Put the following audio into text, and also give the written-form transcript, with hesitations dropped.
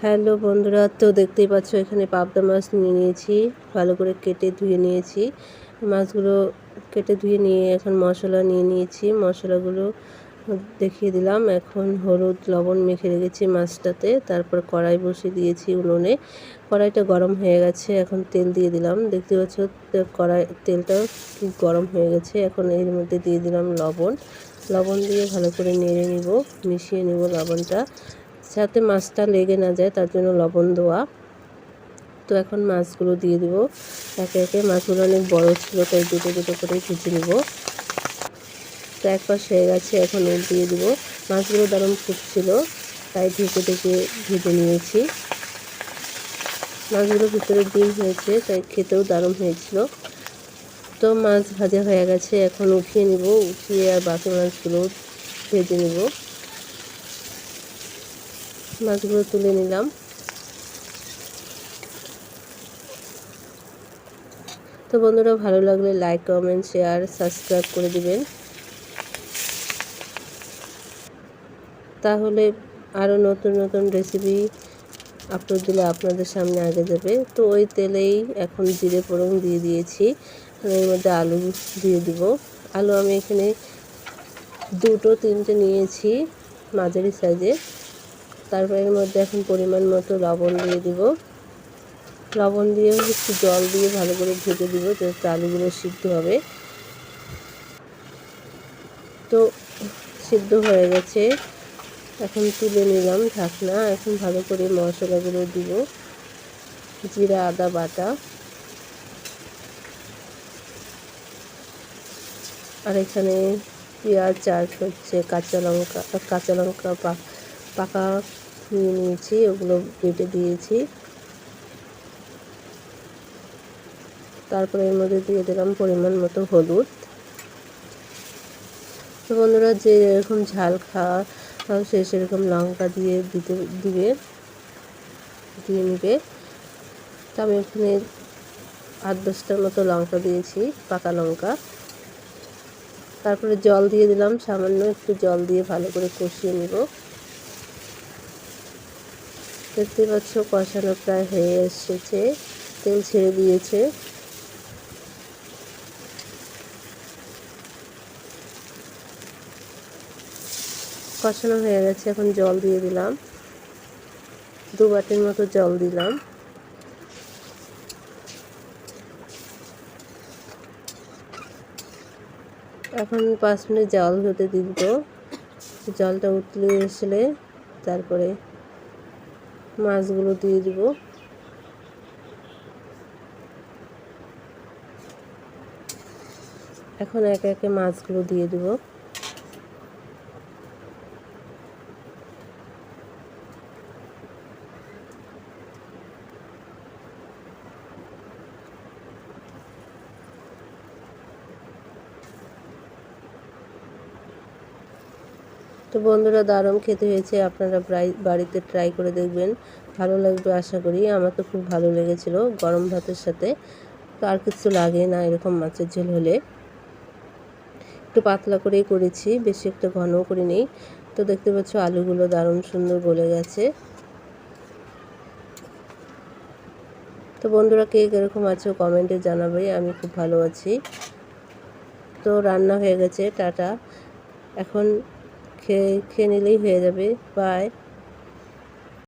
Hello বন্ধুরা, তো দেখতেই পাচ্ছ এখানে পাবদা মাছ নিয়ে নিয়েছি। ভালো করে কেটে ধুয়ে নিয়েছি। মাছগুলো কেটে ধুয়ে নিয়ে এখন মশলা নিয়ে নিয়েছি। মশলাগুলো দেখিয়ে দিলাম। এখন হলুদ লবণ মেখে রেখেছি মাছটাতে। তারপর কড়াই বসিয়ে দিয়েছি উনুনে। কড়াইটা গরম হয়ে গেছে, এখন তেল দিয়ে দিলাম। দেখতে পাচ্ছ তেলটা কি গরম হয়ে গেছে। এখন এর মধ্যে দিয়ে দিলাম লবণ। লবণ দিয়ে ভালো করে নেড়ে নিব, মিশিয়ে নিব লবণটা, যাতে মাছটা লেগে না যায়, তার জন্য লবণ দেওয়া। তো এখন মাছগুলো দিয়ে দিব একে একে। মাছগুলো অনেক বড় ছিল, তাই দুটো দুটো করে ভেজে নিব। তো এক পাশ হয়ে গেছে, এখন এর দিয়ে দিব। মাছগুলো দারুণ ফুটছিল, তাই ঢেকে ঢেকে ভেজে নিয়েছি। মাছগুলো ভিতরে ডিম হয়েছে, তাই খেতেও দারুণ হয়েছিল। তো মাছ ভাজা হয়ে গেছে, এখন উঠিয়ে নিব। উঠিয়ে আর বাকি মাছগুলো ভেজে নিব। মাছগুলো তুলে নিলাম। তো বন্ধুরা, ভালো লাগলে লাইক কমেন্ট শেয়ার সাবস্ক্রাইব করে দিবেন, তাহলে আরও নতুন নতুন রেসিপি আপলোড দিলে আপনাদের সামনে আগে যাবে। তো ওই তেলেই এখন জিরে ফোড়ন দিয়ে দিয়েছি। এর মধ্যে আলু দিয়ে দিব। আলু আমি এখানে দুটো তিনটে নিয়েছি, মাঝারি সাইজে। তারপর এর মধ্যে এখন পরিমাণ মতো লবণ দিয়ে দিব। লবণ দিয়ে একটু জল দিয়ে ভালো করে ভেজে দিব, যাতে আলুগুলো সিদ্ধ হবে। তো সিদ্ধ হয়ে গেছে, এখন তুলে নিলাম ঢাকনা। এখন ভালো করে মশলাগুলো দিব। জিরা আদা বাটা, আর এখানে পেঁয়াজ আর হচ্ছে কাঁচা লঙ্কা পাকা নিয়ে নিয়েছি, ওগুলো বেটে দিয়েছি। তারপরে এর মধ্যে দিয়ে দিলাম পরিমাণ মতো হলুদ। তো বন্ধুরা, যে এরকম ঝাল খাওয়া সেরকম লঙ্কা দিয়ে দিয়ে নিবে। তো আমি এখানে 8-10টার মতো লঙ্কা দিয়েছি, পাকা লঙ্কা। তারপরে জল দিয়ে দিলাম, সামান্য একটু জল দিয়ে ভালো করে কষিয়ে নিব। দেখতে পাচ্ছ কষানো প্রায় হয়ে এসেছে, তেল ছেড়ে দিয়েছে। কষানো হয়ে গেছে, এখন জল দিয়ে দিলাম। 2 বাটির মতো জল দিলাম। এখন 5 মিনিট জল হতে দিব। জলটা উতলে আসলে তারপরে মাছগুলো দিয়ে দিব। এখন একে একে মাছগুলো দিয়ে দিব। তো বন্ধুরা, দারুণ খেতে হয়েছে। আপনারা বাড়িতে ট্রাই করে দেখবেন, ভালো লাগবে আশা করি। আমার তো খুব ভালো লেগেছিল গরম ভাতের সাথে। তো আর কিছু লাগে না এরকম মাছের ঝোল হলে। একটু পাতলা করেই করেছি, বেশি একটা ঘনও করি নেই। তো দেখতে পাচ্ছ আলুগুলো দারুণ সুন্দর গলে গেছে। তো বন্ধুরা, কে কীরকম আছো কমেন্টে জানাবে। আমি খুব ভালো আছি। তো রান্না হয়ে গেছে, টাটা। এখন খেয়ে নিলেই হয়ে যাবে। বাই।